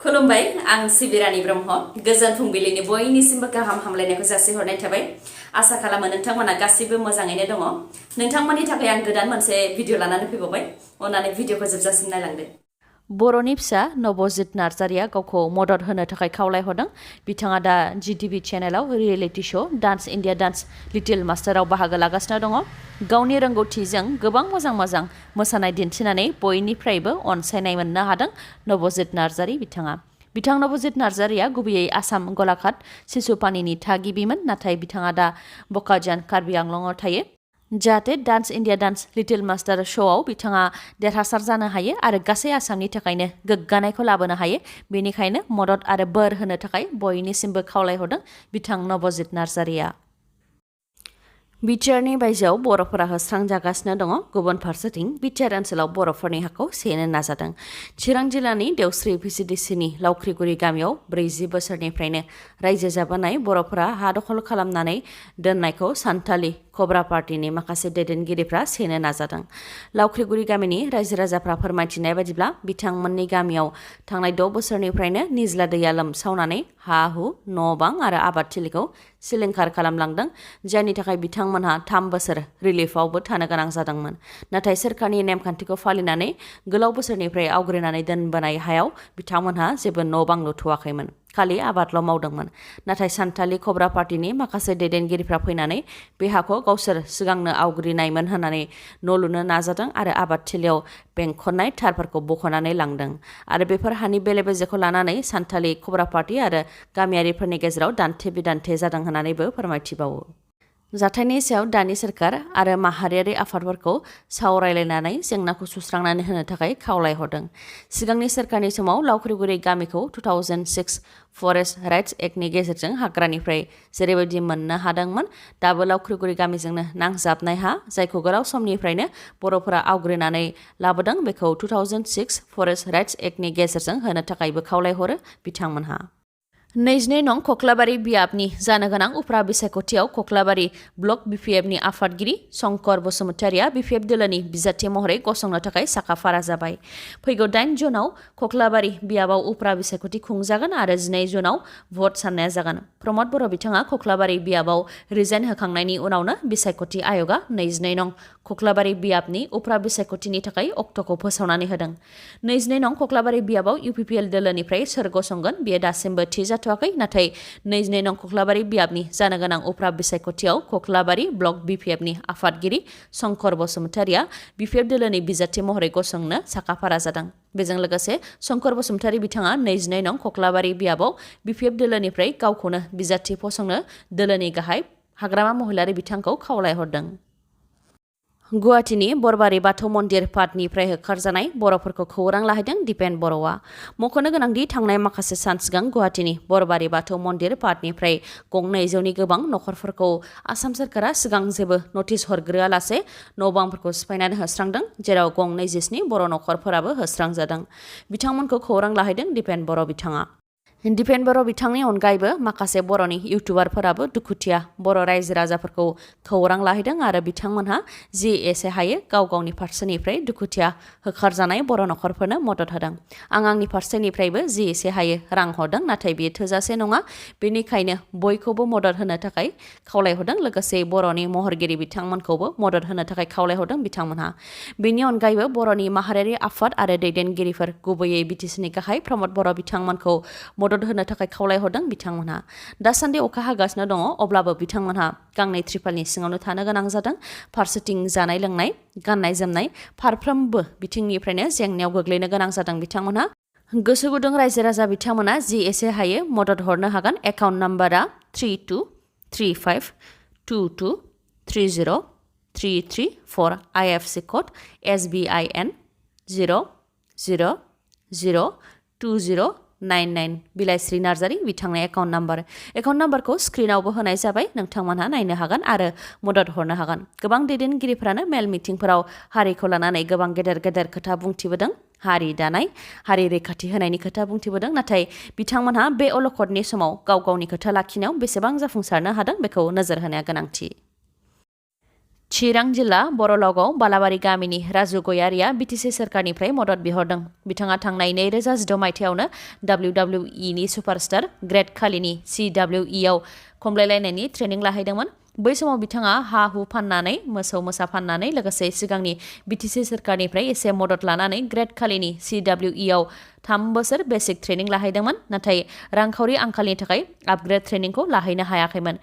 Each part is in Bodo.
खुलुमबाय आं सिबिरानि ब्रह्म गोजोन फुंबिलिनि बयनिसिमबो गाहाम हामलायनायखौ जासिहरनाय थाबाय आसा खालामो नोंथांमोना गासिबो मोजाङैनो दङ नोंथांमोननि थाखाय आं गोदान मोनसे भिडिअ लानानै फैबावबाय अन्नानै भिडिअखौ जोबजासिम नायलांदो बर'नि फिसा नबजित नार्जारिया गावखौ मदद होनो थाखाय खावलायहरदों बिथाङा दा जिटिभि चेनेलाव reality show dance India dance little मास्टाराव बाहागो लागासिनो दङ गावनि रोंगौथिजों गोबां मोजां मोसानाय दिन्थिनानै बयनिफ्रायबो अनसायनाय मोननो हादों नबजित नार्जारि बिथां नबजित नार्जारिया गुबैयै आसाम गलाघाट सिसुपानीनि थागिबिमोन नाथाय बिथाङा दा बकाजान कार्बि आंलंआव थायो जाहाथे dance India dance little master श'आव बिथाङा देरहासार जानो हायो आरो गासै आसामनि थाखायनो गोग्गानायखौ लाबोनो हायो बेनिखायनो मदद आरो बोर होनो थाखाय बयनिसिमबो खावलायहरदों बिथां नबजित नार्जारिया बिटिआरनि बायजोआव बर'फोरा होस्रांजागासिनो दङ गुबुन फारसेथिं बिटिआर ओनसोलाव बर'फोरनि हाखौ सेनो नाजादों चिरां जिल्लानि देवस्रि भिसिडिसिनि लावख्रिगुरि गामियाव 40 बोसोरनिफ्रायनो रायजो जाबोनाय बर'फोरा हा दखल खालामनानै दोननायखौ सान्थालि कब्रा पार्टीनि माखासे दैदेनगिरिफ्रा सेनो नाजादों लावख्रिगुरि गामिनि रायजो राजाफ्रा फोरमायथिनाय बायदिब्ला बिथांमोननि गामियाव थांनाय 6 बोसोरनिफ्रायनो निज्ला दैया लोमसावनानै हा हु न' बां आरो आबादथिलिखौ सिलिंखार खालामलांदों जायनि थाखाय बिथांमोनहा 3 बोसोर रिलिफआवबो थानो गोनां जादोंमोन नाथाय सोरखारनि नेमखान्थिखौ फालिनानै गोलाव बोसोरनिफ्राय आवग्रिनानै दोनबोनाय हायाव बिथांमोनहा जेबो न' बां लुथ'वाखैमोन खालि आबादल' मावदोंमोन नाथाय सान्थालि कब्रा पार्टीनि माखासे दैदेनगिरिफ्रा फैनानै बे हाखौ गावसोर सिगांनो आवग्रिनायमोन होननानै न' लुनो नाजादों आरो आबादथिलियाव बेंखननाय थारफोरखौ बख'नानै लांदों आरो बेफोर हानि बेले बेजेखौ लानानै सान्थालि कब्रा पार्टी आरो गामियारिफोरनि गेजेराव दान्थे बिदान्थे जादों होननानैबो फोरमायथिबावो जाथायनि सायाव दानि सोरखार आरो माहारियारि आफादफोरखौ सावरायलायनानै जेंनाखौ सुस्रांनानै होनो थाखाय खावलायहरदों सिगांनि सोरखारनि समाव लावख्रिगुरि गामिखौ 2006 फरेस्ट राइट्स एक्टनि गेजेरजों हाग्रानिफ्राय जेरैबायदि मोननो हादोंमोन दाबो लावख्रिगुरि गामिजोंनो नांजाबनाय हा जायखौ गोलाव समनिफ्रायनो बर'फोरा आवग्रिनानै लाबोदों बेखौ 2006 फरेस्ट राइट्स एक्टनि गेजेरजों होनो थाखायबो खावलायहरो बिथांमोनहा 22 नं खख्लाबारि बियाबनि जानो गोनां उफ्रा बिसायख'थियाव खख्लाबारि ब्लक बिपिएफनि आफादगिरि शंकर बसुमतारिया बिपिएफ दोलोनि बिजाथि महरै गसंनो थाखाय साखाफारा जाबाय फैगौ 8 जुनाव खख्लाबारि बियाबाव उफ्रा बिसायख'थि खुंजागोन आरो 12 जुनाव भट साननाया जागोन प्रमद बर' बिथाङा खख्लाबारि बियाबाव रिजाइन होखांनायनि उनावनो बिसायख'थि आय'गा 22 नं खख्लाबारि बियाबनि उफ्रा बिसायख'थिनि थाखाय अक्ट'खौ फोसावनानै होदों 22 नं खख्लाबारि बियाबाव इउपिपिएल दोलोनिफ्राय सोर गसंगोन बेयो दासिमबो थि जाथ'वाखै नाथाय 22 नं खख्लाबारि बियाबनि जानो गोनां उफ्रा बिसायख'थियाव खख्लाबारि ब्लक बिपिएफनि आफादगिरि शंकर बसुमतारिया बिपिएफ दोलोनि बिजाथि महरै गसंनो साखाफारा जादों बेजों लोगोसे शंकर बसुमतारि बिथाङा 22 नं खख्लाबारि बियाबाव बिपिएफ दोलोनिफ्राय गावखौनो बिजाथि फसंनो दोलोनि गाहाय हाग्रामा महिलारि बिथांखौ खावलायहरदों गुवाहाटीनि बरबारि बाथौ मन्दिर पाठनिफ्राय होखारजानाय बर'फोरखौ खौरां लाहैदों दिपेन बर'आ मख'नो गोनांदि थांनाय माखासे सान सिगां गुवाहाटीनि बरबारि बाथौ मन्दिर पाठनिफ्राय 200नि गोबां नखरफोरखौ आसाम सोरखारा सिगां जेबो नटिस हरग्रोआलासे न' बांफोरखौ सिफायनानै होस्रांदों जेराव 227 बर' नखरफोराबो होस्रांजादों बिथांमोनखौ खौरां लाहैदों दिपेन बर' बिथाङा दिपेन बर' बिथांनि अनगायैबो माखासे बर'नि इउटुबारफोराबो दुखुथिया बर' रायजो राजाफोरखौ खौरां लाहैदों आरो बिथांमोनहा जि एसे हायो गाव गावनि फारसेनिफ्राय दुखुथिया होखारजानाय बर' नखरफोरनो मदद होदों आं आंनि फारसेनिफ्रायबो जि एसे हायो रां हरदों नाथाय बेयो थोजासे नङा बेनिखायनो बयखौबो मदद होनो थाखाय खावलायहरदों लोगोसे बर'नि महरगिरि बिथांमोनखौबो मदद होनो थाखाय खावलायहरदों बिथांमोनहा बेनि अनगायैबो बर'नि माहारियारि आफाद आरो दैदेनगिरिफोर गुबैयै बिटिसिनि गाहाय प्रमद बर' बिथांमोनखौ मदद होनो थाखाय खावलायहरदों बिथांमोनहा दासान्दि अखा हागासिनो दङ अब्लाबो बिथांमोनहा गांनै त्रिपालनि सिङावनो थानो गोनां जादों फारसेथिं जानाय लोंनाय गाननाय जोमनाय फारफ्रोमबो बिथिंनिफ्रायनो जेंनायाव गोग्लैनो गोनां जादों बिथांमोनहा गोसो गुदुं रायजो राजा बिथांमोना जि एसे हायो मदद हरनो हागोन एकाउन्ट नाम्बारा 323522303334 IFC कड SBIN 0002099 बिलाइस्रि नार्जारि बिथांनि एकाउन्ट नाम्बारखौ स्क्रिनावबो होनाय जाबाय नोंथांमोनहा नायनो हागोन आरो मदद हरनो हागोन गोबां दैदेनगिरिफ्रानो मेल मिटिंफोराव हारिखौ लानानै गोबां गेदेर खोथा बुंथिबोदों हारि दानाय हारि रैखाथि होनायनि खोथा बुंथिबोदों नाथाय बिथांमोनहा बे अलखदनि समाव गाव गावनि खोथा लाखिनायाव बेसेबां जाफुंसारनो हादों बेखौ नोजोर होनाया गोनांथि चिरां जिल्ला बर'लागाव बालाबारि गामिनि राजु गयारिया बिटिसि सोरखारनिफ्राय मदद बिहरदों। बिथाङा थांनाय 2016 मायथाइयावनो WWE नि सुपारस्टार ग्रेट खालिनि CWE आव खमलायलायनायनि ट्रेनिं लाहैदोंमोन। बै समाव बिथाङा हा-हु फाननानै मोसौ मोसा फाननानै लोगोसे सिगांनि बिटिसि सोरखारनिफ्राय एसे मदद लानानै ग्रेट खालिनि CWE आव 3 बोसोर बेसिक ट्रेनिं लाहैदोंमोन, नाथाय रांखावरि आंखालनि थाखाय आपग्रेड ट्रेनिंखौ लाहैनो हायाखैमोन।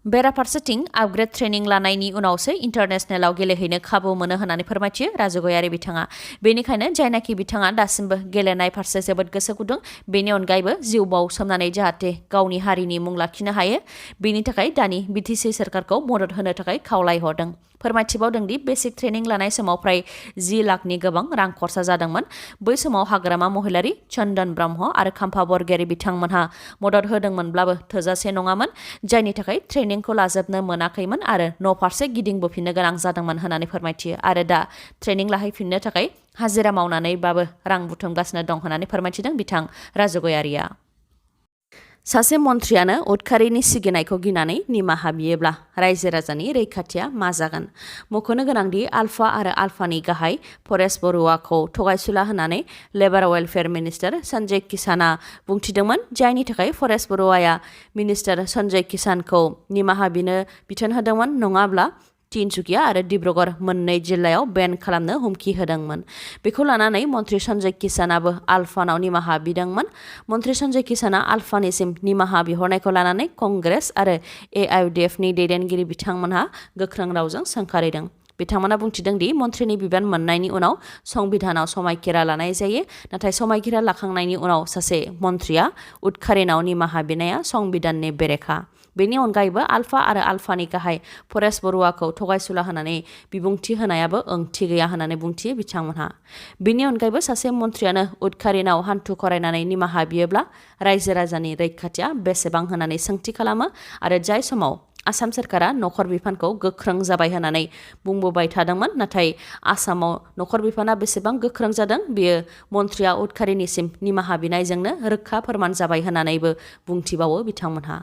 बेराफारसेथिं आपग्रेड ट्रेनिं लानायनि उनावसो इन्टारनेशनेलाव गेलेहैनो खाबु मोनो होननानै फोरमायथियो राजु गयारि बिथाङा। बेनिखायनो जायनाखि बिथाङा दासिमबो गेलेनाय फारसे जोबोद गोसो गुदुं, बेनि अनगायैबो जिउ बाउसोमनानै जाहाथे गावनि हारिनि मुं लाखिनो हायो, बेनि थाखाय दानि बिटिसि सोरखारखौ मदद होनो थाखाय खावलायहरदों। फोरमायथिबावदों दि बेसिक ट्रेनिं लानाय समाव प्राय 10 लाखनि गोबां रां खरसा जादोंमोन। बै समाव हाग्रामा महिलारि, चन्दन ब्रह्म आरो खाम्फा बरगयारि बिथांमोनहा मदद होदोंमोनब्लाबो थोजासे नङामोन, जायनि थाखाय ट्रेनिंखौ लाजोबनो मोनाखैमोन आरो न'फारसे गिदिंबोफिननो गोनां जादोंमोन होननानै फोरमायथियो आरो दा ट्रेनिं लाहैफिननो थाखाय हाजिरा मावनानैबाबो रां बुथुमगासिनो दं होननानै फोरमायथिदों बिथां राजु गयारिया। सासे मन्थ्रियानो उदखारिनि सिगिनायखौ गिनानै निमाहा बियोब्ला रायजो राजानि रैखाथिया मा जागोन? मख'नो गोनांदि आल्फा आरो आल्फानि गाहाय परेश बरुवाखौ थगायसुला होननानै लेबार वेलफेयार मिनिस्टार सन्जय किसानआ बुंथिदोंमोन, जायनि थाखाय परेश बरुवाया मिनिस्टार सन्जय किसानखौ निमाहा बिनो बिथोन होदोंमोन, नङाब्ला तिनसुकिया आरो डिब्रुगड़ मोननै जिल्लायाव बेन खालामनो हुमखि होदोंमोन। बेखौ लानानै मन्थ्रि सन्जय किसानआबो आल्फानाव निमाहा बिदोंमोन। मन्थ्रि सन्जय किसानआ आल्फानिसिम निमाहा बिहरनायखौ लानानै कंग्रेस आरो AIUDFनि दैदेनगिरि बिथांमोनहा गोख्रों रावजों सोंखारिदों। बिथांमोना बुंथिदों दि मन्थ्रिनि बिबान मोननायनि उनाव संबिधानाव समायखिरा लानाय जायो, नाथाय समायखिरा लाखांनायनि उनाव सासे मन्थ्रिया उदखारिनाव निमाहा बिनाया संबिधाननि बेरेखा। बेनि अनगायैबो आल्फा आरो आल्फानि गाहाय परेश बरुवाखौ थगायसुला होननानै बिबुंथि होनायाबो ओंथि गैया होननानै बुंथियो बिथांमोनहा। बेनि अनगायैबो सासे मन्थ्रियानो उदखारिनाव हान्थु खरायनानै निमाहा बियोब्ला रायजो राजानि रैखाथिया बेसेबां होननानै सोंथि खालामो आरो जाय समाव आसाम सोरखारा नखर बिफानखौ गोख्रों जाबाय होननानै बुंबोबाय थादोंमोन, नाथाय आसामाव नखर बिफाना बेसेबां गोख्रों जादों बेयो मन्थ्रिया उदखारिनिसिम निमाहा बिनायजोंनो रोखा फोरमान जाबाय होननानैबो बुंथिबावो बिथांमोनहा।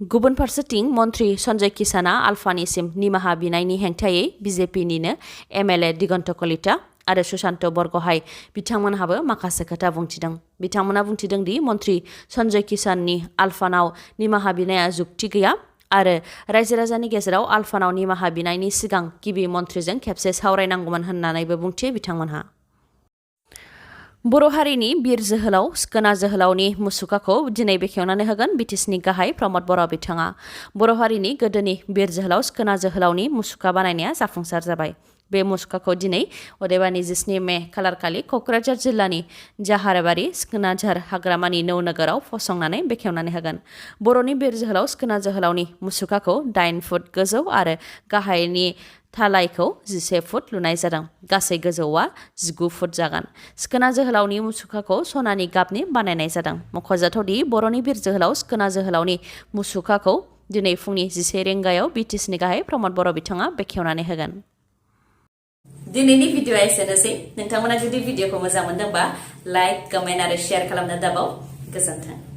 गुबुन फारसेथिं मन्थ्रि सन्जय किसानआ आल्फानिसिम निमाहा बिनायनि हेंथायै बिजेपिनिनो MLA दिगन्त कलिता आरो सुशान्त बरगहाय बिथांमोनहाबो माखासे खोथा बुंथिदों। बिथांमोना बुंथिदों दि मन्थ्रि सन्जय किसाननि आल्फानाव निमाहा बिनाया जुक्ति गैया आरो रायजो राजानि गेजेराव आल्फानाव निमाहा बिनायनि सिगां गिबि मन्थ्रिजों खेबसे सावरायनांगौमोन होननानैबो बुंथियो बिथांमोनहा। बर' हारिनि बिर जोहोलाव सिखोना जोहोलावनि मुसुखाखौ दिनै बेखेवनानै होगोन बिटिसिनि गाहाय प्रमद बर' बिथाङा। बर' हारिनि गोदोनि बिर जोहोलाव सिखोना जोहोलावनि मुसुखा बानायनाया जाफुंसार जाबाय। बे मुसुखाखौ दिनै अदेबानि 17 मे खालारखालि क'क्राझार जिल्लानि जाहारबारि सिखोनाझार हाग्रामानि नौनोगोराव फसंनानै बेखेवनानै होगोन। बर'नि बिर जोहोलाव सिखोना जोहोलावनि मुसुखाखौ 9 फुट गोजौ आरो गाहायनि थालायखौ 11 फुट लुनाय जादों। गासै गोजौआ 19 फुट जागोन। सिखोना जोहोलावनि मुसुखाखौ सनानि गाबनि बानायनाय जादों। मख'जाथावदि बर'नि बिर जोहोलाव सिखोना जोहोलावनि मुसुखाखौ दिनै फुंनि 11 रिंगायाव बिटिसिनि गाहाय प्रमद बर' बिथाङा बेखेवनानै होगोन। दिनैनि भिडिअ'आ एसेनोसै। नोंथांमोना जुदि भिडिअ'खौ मोजां मोनदोंबा लाइक, कमेन्ट आरो शेयार खालामनो दाबाव। गोजोन्थों।